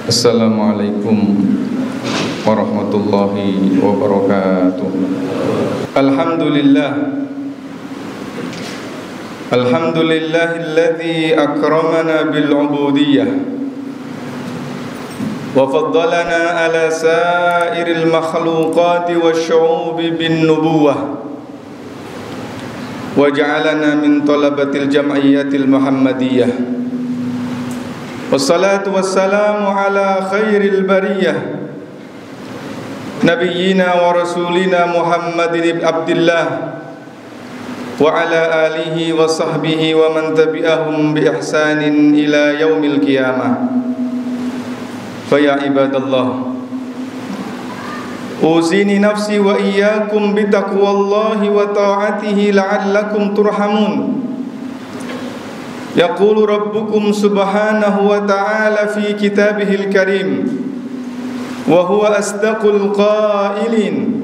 Assalamualaikum warahmatullahi wabarakatuh. Alhamdulillahilladzi akramana bil ubudiyyah wa faddalana ala sairil makhluqati wasyu'ubi bin nubuwah wa ja'alana min talabatil jam'iyyatil muhammadiyyah. Wassalatu wassalamu ala khairil bariyah Nabiyyina wa rasulina Muhammadin ibn Abdillah wa ala alihi wa sahbihi wa man tabi'ahum bi ihsanin ila yaumil qiyamah. Fa ya ibadallah, uzini nafsi wa iyyakum bi taqwallahi wa ta'atihi la'allakum turhamun. Yaqulu rabbukum subhanahu wa ta'ala fi kitabihil karim wa huwa asdaqul qailin.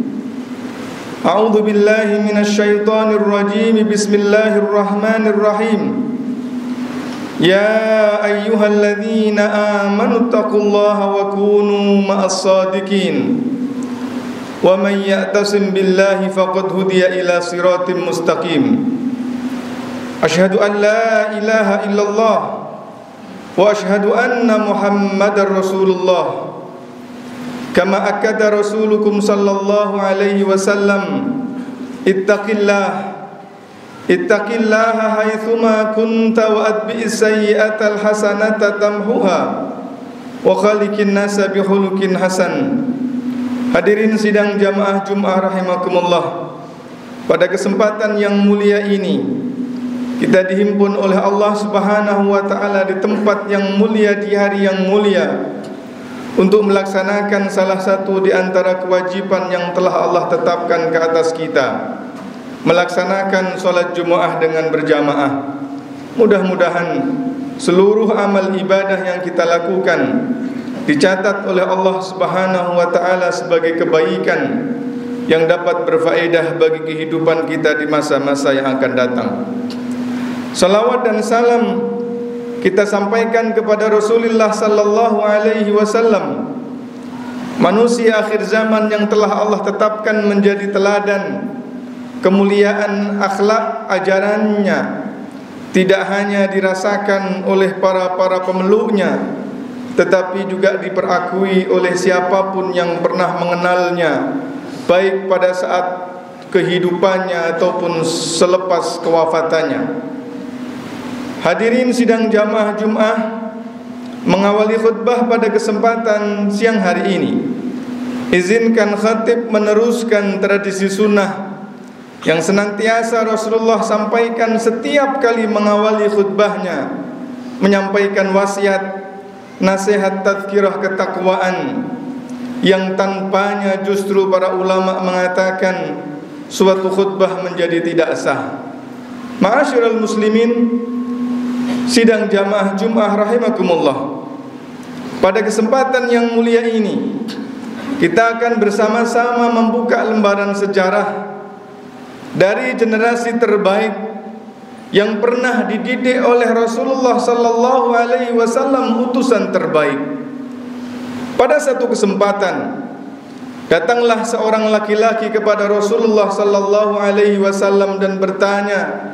A'udzu billahi minasy syaithanir rajim. Bismillahirrahmanirrahim. Ya ayyuhalladzina amanu taqullaha wa kunu ma'as shadiqin. Wa man ya'tasim billahi faqad hudiya ila siratim mustaqim. Asyhadu an la ilaha illallah wa asyhadu anna Muhammadar Rasulullah. Kama akkada rasulukum sallallahu alaihi wasallam, ittaqillaha haitsuma kunta wa atbi'is sayyi'atal hasanata tamhuha wa khaliqin nasa bi khuluqin hasan. Hadirin sidang jamaah Jumat rahimakumullah. Pada kesempatan yang mulia ini kita dihimpun oleh Allah Subhanahu wa ta'ala di tempat yang mulia, di hari yang mulia, untuk melaksanakan salah satu di antara kewajiban yang telah Allah tetapkan ke atas kita, melaksanakan sholat Jumat dengan berjamaah. Mudah-mudahan seluruh amal ibadah yang kita lakukan dicatat oleh Allah Subhanahu wa ta'ala sebagai kebaikan yang dapat berfaedah bagi kehidupan kita di masa-masa yang akan datang. Salawat dan salam kita sampaikan kepada Rasulullah sallallahu alaihi wasallam, manusia akhir zaman yang telah Allah tetapkan menjadi teladan kemuliaan akhlak ajarannya, tidak hanya dirasakan oleh para pemeluknya, tetapi juga diperakui oleh siapapun yang pernah mengenalnya, baik pada saat kehidupannya ataupun selepas kewafatannya. Hadirin sidang jamaah Jumat, mengawali khutbah pada kesempatan siang hari ini, izinkan khatib meneruskan tradisi sunnah yang senantiasa Rasulullah sampaikan setiap kali mengawali khutbahnya, menyampaikan wasiat, nasihat tazkirah ketakwaan yang tanpanya justru para ulama mengatakan suatu khutbah menjadi tidak sah. Ma'asyiral muslimin, sidang jamaah Jumat rahimakumullah. Pada kesempatan yang mulia ini kita akan bersama-sama membuka lembaran sejarah dari generasi terbaik yang pernah dididik oleh Rasulullah sallallahu alaihi wasallam, utusan terbaik. Pada satu kesempatan datanglah seorang laki-laki kepada Rasulullah sallallahu alaihi wasallam dan bertanya,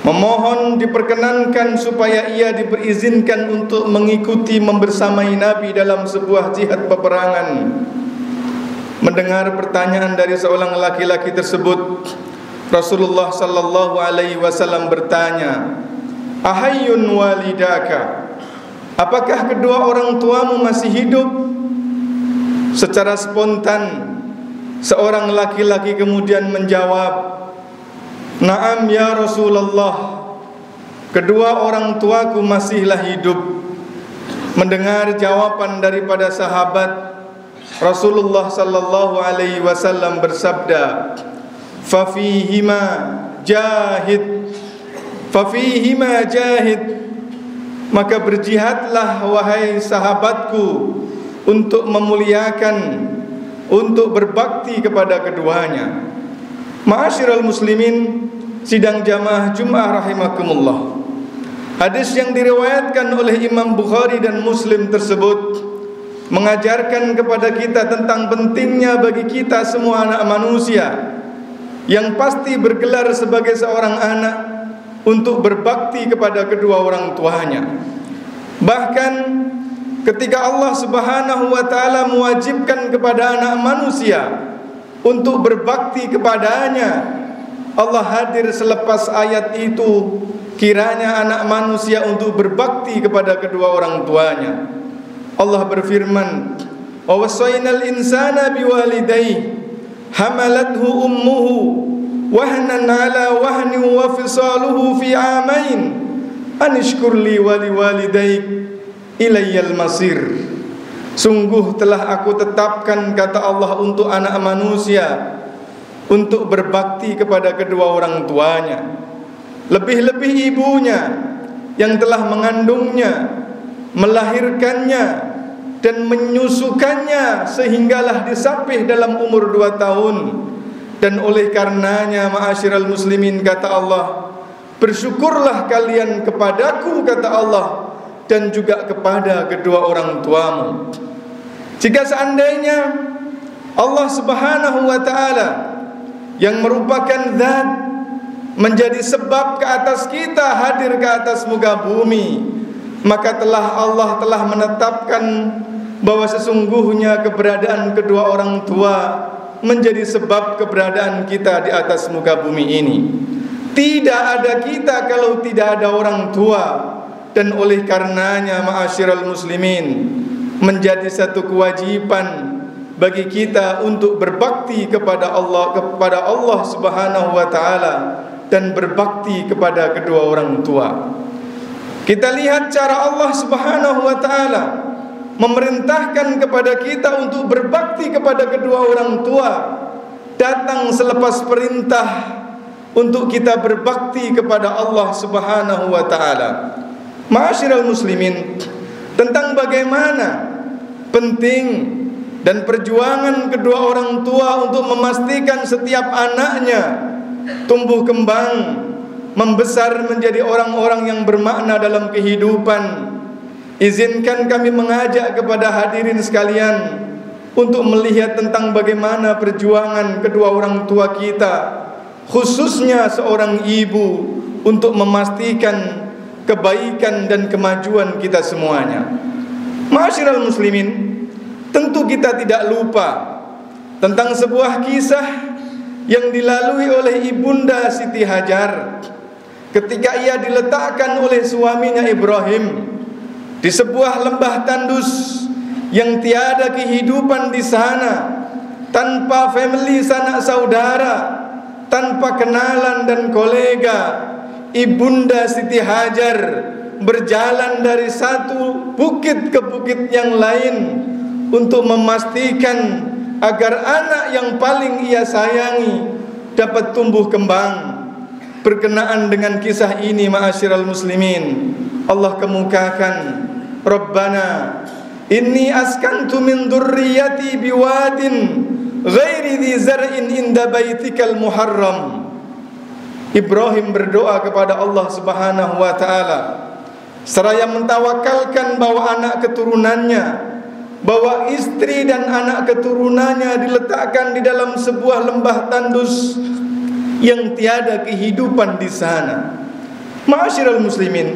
memohon diperkenankan supaya ia diberizinkan untuk mengikuti membersamai Nabi dalam sebuah jihad peperangan. Mendengar pertanyaan dari seorang laki-laki tersebut, Rasulullah sallallahu alaihi wasallam bertanya, "Ahayyun walidaka?" Apakah kedua orang tuamu masih hidup? Secara spontan seorang laki-laki kemudian menjawab, "Na'am ya Rasulullah, kedua orang tuaku masihlah hidup." Mendengar jawaban daripada sahabat, Rasulullah sallallahu alaihi wasallam bersabda, "Fafihima jahid, fafihima jahid." Maka berjihadlah wahai sahabatku untuk memuliakan, untuk berbakti kepada keduanya. Ma'asyiral muslimin, sidang jamaah Jumat rahimakumullah. Hadis yang diriwayatkan oleh Imam Bukhari dan Muslim tersebut mengajarkan kepada kita tentang pentingnya bagi kita semua anak manusia yang pasti bergelar sebagai seorang anak untuk berbakti kepada kedua orang tuanya. Bahkan ketika Allah Subhanahu wa taala mewajibkan kepada anak manusia untuk berbakti kepadanya, Allah hadir selepas ayat itu, kiranya anak manusia untuk berbakti kepada kedua orang tuanya. Allah berfirman, "Wa wasainal insana biwalidayhi hamalathu ummuhu wahnan ala wahnin wa fisaluhu fi amain an ishkur li wa liwalidayk ilayyal masir." Sungguh telah aku tetapkan, kata Allah, untuk anak manusia untuk berbakti kepada kedua orang tuanya, lebih-lebih ibunya yang telah mengandungnya, melahirkannya dan menyusukannya sehinggalah disapih dalam umur 2 tahun. Dan oleh karenanya, ma'asyiral muslimin, kata Allah, bersyukurlah kalian kepadaku, kata Allah, dan juga kepada kedua orang tuamu. Jika seandainya Allah Subhanahu wa taala yang merupakan zat menjadi sebab ke atas kita hadir ke atas muka bumi, maka Allah telah menetapkan bahwa sesungguhnya keberadaan kedua orang tua menjadi sebab keberadaan kita di atas muka bumi ini. Tidak ada kita kalau tidak ada orang tua. Dan oleh karenanya, ma'asyiral muslimin, menjadi satu kewajiban bagi kita untuk berbakti kepada Allah Subhanahu wa taala dan berbakti kepada kedua orang tua. Kita lihat cara Allah Subhanahu wa taala memerintahkan kepada kita untuk berbakti kepada kedua orang tua, datang selepas perintah untuk kita berbakti kepada Allah Subhanahu wa taala. Ma'asyiral muslimin, tentang bagaimana penting dan perjuangan kedua orang tua untuk memastikan setiap anaknya tumbuh kembang, membesar menjadi orang-orang yang bermakna dalam kehidupan. Izinkan kami mengajak kepada hadirin sekalian untuk melihat tentang bagaimana perjuangan kedua orang tua kita, khususnya seorang ibu, untuk memastikan kebaikan dan kemajuan kita semuanya. Ma'asyiral muslimin, tentu kita tidak lupa tentang sebuah kisah yang dilalui oleh ibunda Siti Hajar ketika ia diletakkan oleh suaminya Ibrahim di sebuah lembah tandus yang tiada kehidupan di sana, tanpa family sanak saudara, tanpa kenalan dan kolega. Ibunda Siti Hajar berjalan dari satu bukit ke bukit yang lain untuk memastikan agar anak yang paling ia sayangi dapat tumbuh kembang. Berkenaan dengan kisah ini, ma'asyiral muslimin, Allah kemukakan, Rabbana inni askantu min dzurriyyati biwadin ghairi dzi zar'in inda baitikal muharram. Ibrahim berdoa kepada Allah Subhanahu wa taala seraya mentawakalkan bahwa anak keturunannya, bahwa istri dan anak keturunannya diletakkan di dalam sebuah lembah tandus yang tiada kehidupan di sana. Ma'asyiral muslimin,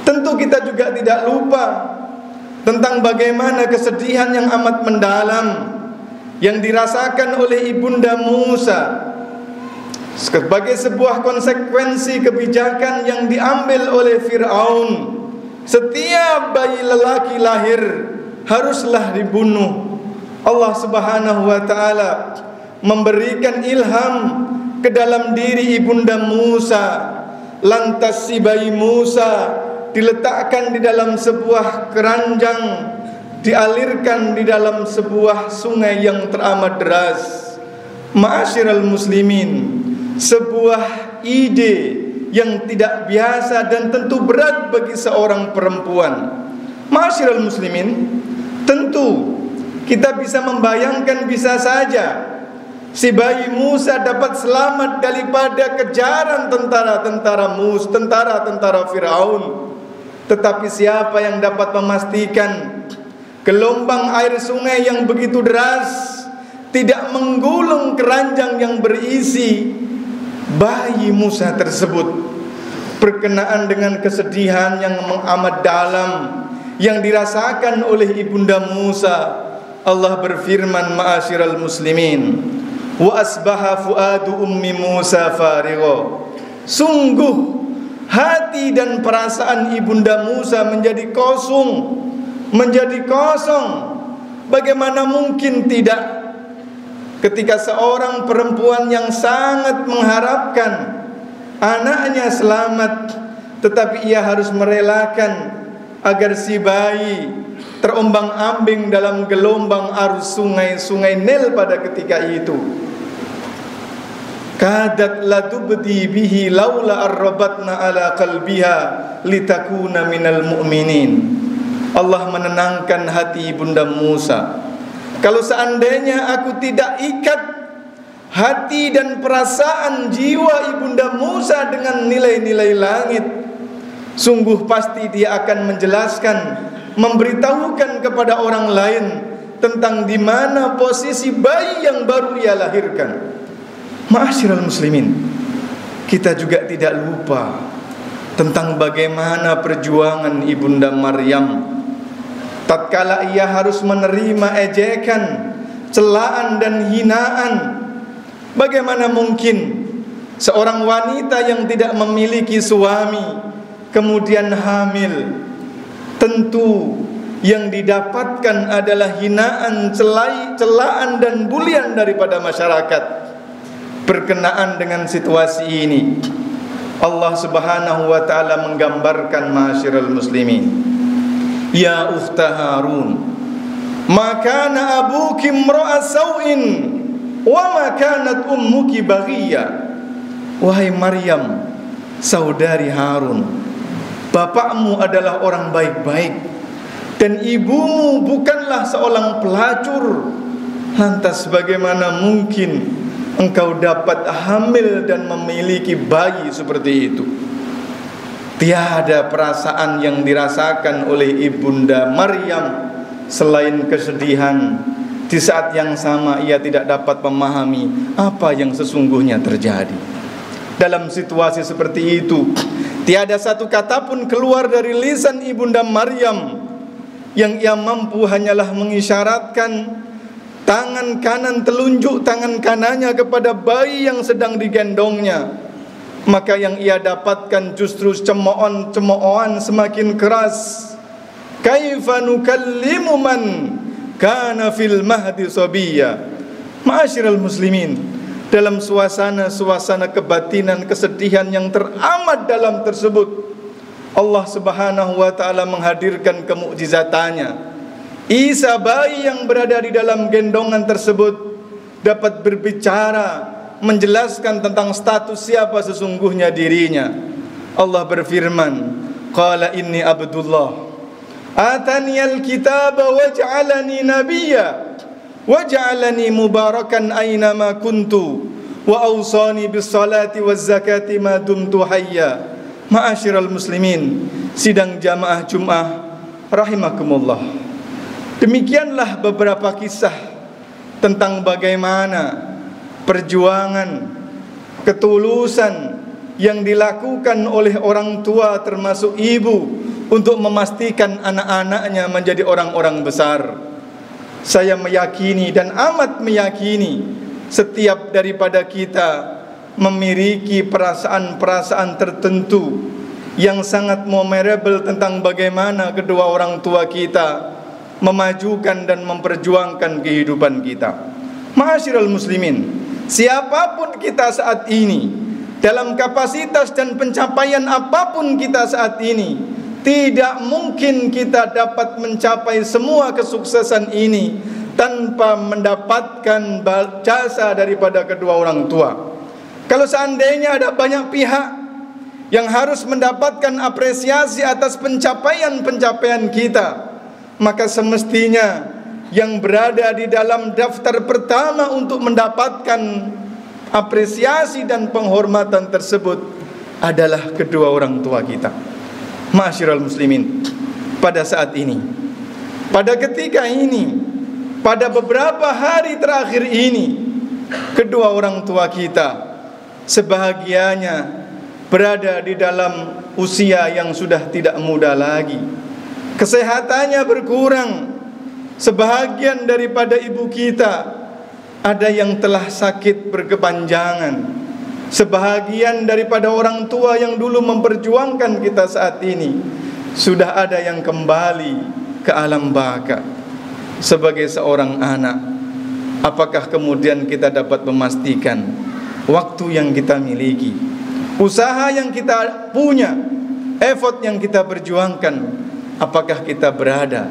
tentu kita juga tidak lupa tentang bagaimana kesedihan yang amat mendalam yang dirasakan oleh ibunda Musa sebagai sebuah konsekuensi kebijakan yang diambil oleh Fir'aun. Setiap bayi lelaki lahir haruslah dibunuh. Allah Subhanahu wa taala memberikan ilham ke dalam diri ibunda Musa. Lantas si bayi Musa diletakkan di dalam sebuah keranjang, dialirkan di dalam sebuah sungai yang teramat deras. Ma'asyiral muslimin, sebuah ide yang tidak biasa dan tentu berat bagi seorang perempuan. Ma'asyiral muslimin, tentu kita bisa membayangkan, bisa saja si bayi Musa dapat selamat daripada kejaran tentara Firaun. Tetapi siapa yang dapat memastikan Gelombang air sungai yang begitu deras tidak menggulung keranjang yang berisi bayi Musa tersebut. Berkenaan dengan kesedihan yang amat dalam yang dirasakan oleh ibunda Musa, Allah berfirman, ma'asyiral muslimin, wa asbaha fuadu ummi Musa farigha. Sungguh hati dan perasaan ibunda Musa menjadi kosong. Bagaimana mungkin tidak, ketika seorang perempuan yang sangat mengharapkan anaknya selamat, tetapi ia harus merelakan agar si bayi terombang-ambing dalam gelombang arus sungai Nil pada ketika itu. Kadat latubdi bihi laula arrabatna ala qalbiha litakuna minal mu'minin. Allah menenangkan hati ibunda Musa. Kalau seandainya aku tidak ikat hati dan perasaan jiwa ibunda Musa dengan nilai-nilai langit, sungguh pasti dia akan menjelaskan, memberitahukan kepada orang lain tentang di mana posisi bayi yang baru ia lahirkan. Ma'asyiral muslimin, kita juga tidak lupa tentang bagaimana perjuangan ibunda Maryam tatkala ia harus menerima ejekan, celaan dan hinaan. Bagaimana mungkin seorang wanita yang tidak memiliki suami kemudian hamil? Tentu yang didapatkan adalah hinaan, celaan dan bulian daripada masyarakat. Berkenaan dengan situasi ini, Allah Subhanahu wa taala menggambarkan, ma'asyiral muslimin, ya ukhta Harun, ma kana abuki imra'a sau'in wa ma kanat ummuki baghiyya. Wahai Maryam, saudari Harun, bapakmu adalah orang baik-baik dan ibumu bukanlah seorang pelacur. Lantas bagaimana mungkin engkau dapat hamil dan memiliki bayi seperti itu? Tiada perasaan yang dirasakan oleh ibunda Maryam selain kesedihan. Di saat yang sama ia tidak dapat memahami apa yang sesungguhnya terjadi. Dalam situasi seperti itu, tiada satu kata pun keluar dari lisan ibunda Maryam. Yang ia mampu hanyalah mengisyaratkan tangan kanan, telunjuk tangan kanannya kepada bayi yang sedang digendongnya. Maka yang ia dapatkan justru cemoohan semakin keras. Kaifa nukallimu man kana fil mahdi sabiyya. Ma'asyiral muslimin, dalam suasana kebatinan, kesedihan yang teramat dalam tersebut, Allah Subhanahu wa taala menghadirkan kemukjizatannya. Isa, bayi yang berada di dalam gendongan tersebut, dapat berbicara, menjelaskan tentang status siapa sesungguhnya dirinya. Allah berfirman, qala inni abdullah ataniyal kitaba waj'alani nabiyya waj'alani mubarakan aynama kuntu wa awsani bis salati waz zakati ma dumtu hayya. Ma'asyiral muslimin, sidang jamaah Jumat rahimakumullah, demikianlah beberapa kisah tentang bagaimana perjuangan, ketulusan yang dilakukan oleh orang tua termasuk ibu untuk memastikan anak-anaknya menjadi orang-orang besar. Saya meyakini dan amat meyakini setiap daripada kita memiliki perasaan-perasaan tertentu yang sangat memorable tentang bagaimana kedua orang tua kita memajukan dan memperjuangkan kehidupan kita. Ma'asyiral muslimin, siapapun kita saat ini, dalam kapasitas dan pencapaian apapun kita saat ini, tidak mungkin kita dapat mencapai semua kesuksesan ini tanpa mendapatkan jasa daripada kedua orang tua. Kalau seandainya ada banyak pihak yang harus mendapatkan apresiasi atas pencapaian-pencapaian kita, maka semestinya yang berada di dalam daftar pertama untuk mendapatkan apresiasi dan penghormatan tersebut adalah kedua orang tua kita. Ma'asyiral muslimin, pada saat ini Pada ketika ini, pada beberapa hari terakhir ini, kedua orang tua kita sebahagianya berada di dalam usia yang sudah tidak muda lagi. Kesehatannya berkurang. Sebahagian daripada ibu kita ada yang telah sakit berkepanjangan. Sebahagian daripada orang tua yang dulu memperjuangkan kita saat ini sudah ada yang kembali ke alam baka. Sebagai seorang anak, apakah kemudian kita dapat memastikan waktu yang kita miliki, usaha yang kita punya, effort yang kita perjuangkan, apakah kita berada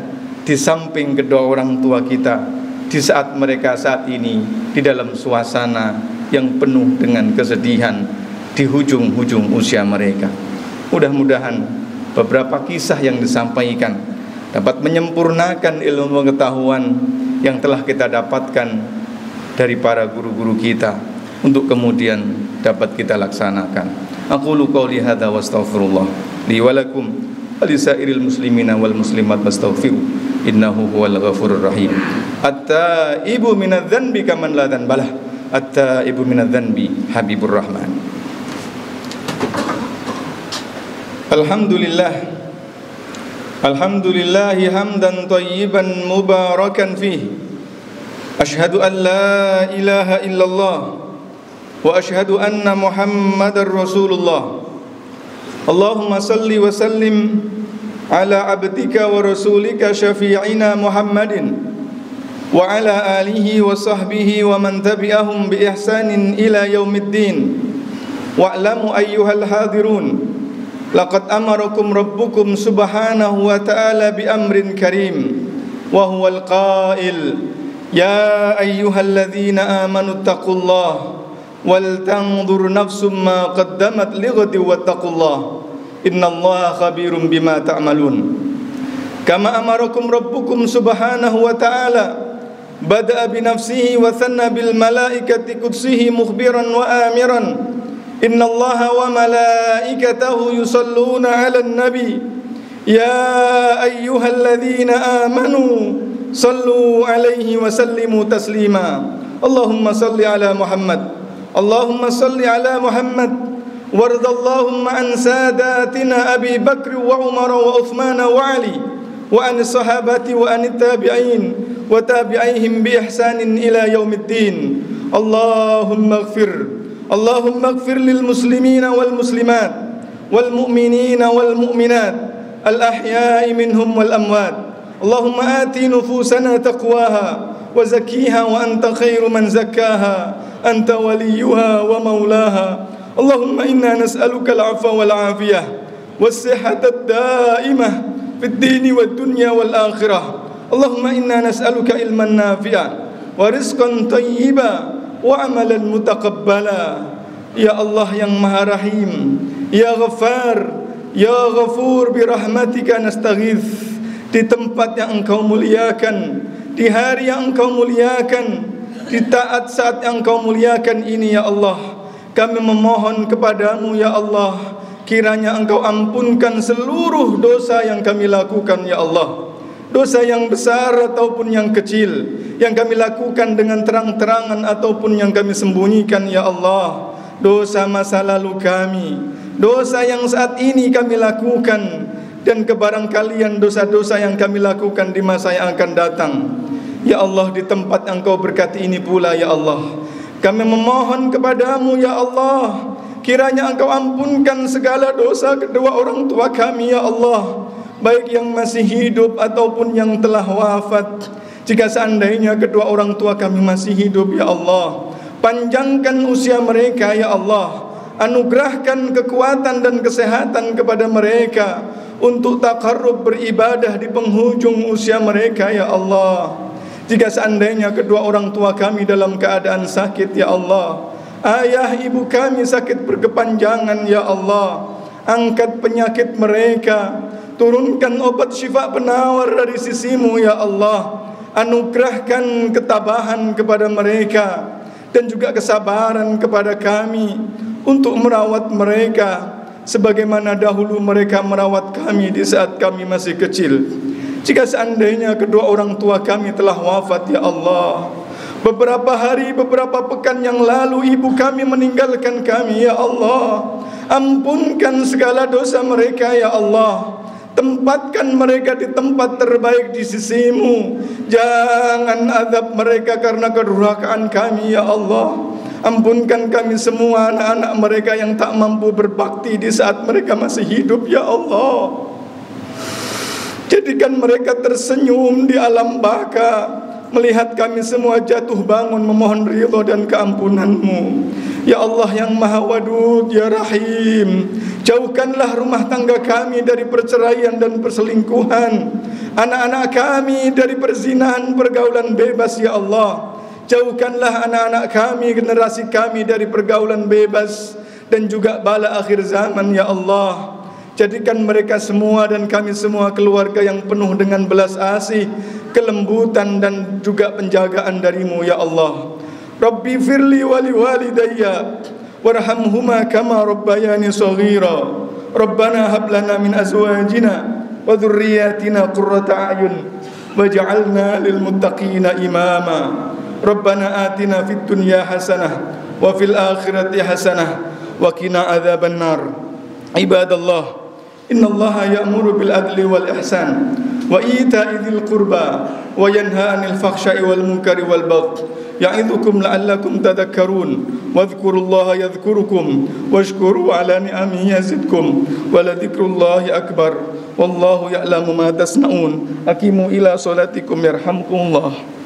di samping kedua orang tua kita di saat mereka saat ini di dalam suasana yang penuh dengan kesedihan di hujung-hujung usia mereka. Mudah-mudahan beberapa kisah yang disampaikan dapat menyempurnakan ilmu pengetahuan yang telah kita dapatkan dari para guru-guru kita untuk kemudian dapat kita laksanakan. Aqulu qouli hadza wa astaghfirullah li wa lakum wa lisairil muslimina wal muslimat fastaghfiru innahu huwal ghafurur rahim. At-taibu minadz dzanbi kaman la dzanbalah. At-taibu minadz dzanbi habibur rahman. Alhamdulillah. Alhamdulillahi hamdan thayyiban mubarakan fih. Ashhadu an la ilaha illallah wa ashhadu anna Muhammadar Rasulullah. Allahumma salli wa sallim ala abdika wa rasulika syafi'ina Muhammadin wa ala alihi wa sahbihi wa man tabi'ahum bi ihsanin ila yaumiddin. Wa'lamu ayyuhal hadirun, laqad amarakum rabbukum subhanahu wa ta'ala bi amrin karim wa huwal qail ya ayyuhalladzina amanu taqullaha wal tanzur nafsum ma qaddamat lighadin wattaqullaha innallaha khabirum bima ta'malun. Kama amarakum rabbukum subhanahu wa ta'ala bada'a bi nafsihi wa thanna bil malaikati qutsihi mukhbiran wa amiran innallaha wa malaikatahu yusalluna 'alan nabi ya ayyuhalladzina amanu sallu 'alaihi wa sallimu taslima. Allahumma salli 'ala Muhammad, Allahumma salli 'ala Muhammad warda Allahumma an sadatina Abi Bakr wa Umar wa Uthman wa Ali wa an sahabati wa an tabi'in wa tabi'ihim bi ihsanin ila yaumiddin. Allahumma ighfir lil muslimina wal muslimat wal mu'minina wal mu'minat al ahya'i minhum wal amwat. Allahumma ati nufusana taqwaha wa zakkiha wa anta khairu man zakkaha anta waliyuha wa maulaha. Allahumma inna nas'aluka al-'afwa wal-'afiyah was-sihhata ad-da'imah fid dini wad-dunya wal-akhirah. Allahumma inna nas'aluka ilman nafi'an wa rizqan thayyiban wa 'amalan mutaqabbala. Ya Allah yang Maha Rahim, Ya Ghaffar, Ya Ghafur, bi rahmatika nastaghith. Di tempat yang Engkau muliakan, di hari yang Engkau muliakan, di saat yang Engkau muliakan ini ya Allah, kami memohon kepadamu ya Allah, kiranya Engkau ampunkan seluruh dosa yang kami lakukan ya Allah. Dosa yang besar ataupun yang kecil, yang kami lakukan dengan terang-terangan ataupun yang kami sembunyikan ya Allah. Dosa masa lalu kami, dosa yang saat ini kami lakukan, dan kebarangkalian dosa-dosa yang kami lakukan di masa yang akan datang. Ya Allah, di tempat yang Engkau berkati ini pula ya Allah, kami memohon kepadamu ya Allah, kiranya Engkau ampunkan segala dosa kedua orang tua kami ya Allah, baik yang masih hidup ataupun yang telah wafat. Jika seandainya kedua orang tua kami masih hidup ya Allah, panjangkan usia mereka ya Allah, anugerahkan kekuatan dan kesehatan kepada mereka untuk taqarrub beribadah di penghujung usia mereka ya Allah. Jika seandainya kedua orang tua kami dalam keadaan sakit ya Allah, ayah ibu kami sakit berkepanjangan ya Allah, angkat penyakit mereka, turunkan obat syifa penawar dari sisimu ya Allah, anugerahkan ketabahan kepada mereka dan juga kesabaran kepada kami untuk merawat mereka sebagaimana dahulu mereka merawat kami di saat kami masih kecil. Jika seandainya kedua orang tua kami telah wafat ya Allah, beberapa hari, beberapa pekan yang lalu ibu kami meninggalkan kami ya Allah, ampunkan segala dosa mereka ya Allah. Tempatkan mereka di tempat terbaik di sisi-Mu. Jangan azab mereka karena kedurhakaan kami ya Allah. Ampunkan kami semua anak-anak mereka yang tak mampu berbakti di saat mereka masih hidup ya Allah. Jadikan mereka tersenyum di alam baka melihat kami semua jatuh bangun memohon ridha dan keampunan-Mu. Ya Allah yang Maha Wadud, Ya Rahim, jauhkanlah rumah tangga kami dari perceraian dan perselingkuhan, anak-anak kami dari perzinahan, pergaulan bebas ya Allah. Jauhkanlah anak-anak kami, generasi kami dari pergaulan bebas dan juga bala akhir zaman ya Allah. Jadikan mereka semua dan kami semua keluarga yang penuh dengan belas asih, kelembutan dan juga penjagaan dari-Mu ya Allah. Rabbi firli wali walidayya warhamhuma kama rabbayani shaghira. Rabbana hab lana min azwajina wa dhurriyyatina qurrata a'yun waj'alna lil muttaqina imama. Rabbana atina fid dunya hasanah wa fil akhirati hasanah wa qina adzaban nar. Ibadallah, innallaha ya'muru bil adli wal ihsan wa ita'i dzil qurba wa yanha 'anil fakhsha'i wal munkari wal baghi ya'idzukum la'allakum tadhakkarun wadhkurullaha yadhkurukum washkuru 'ala ni'amihi yazidkum wa ladhikrullahi akbar wallahu ya'lamu ma tasna'un. Aqimu ila salatikum yarhamkumullah.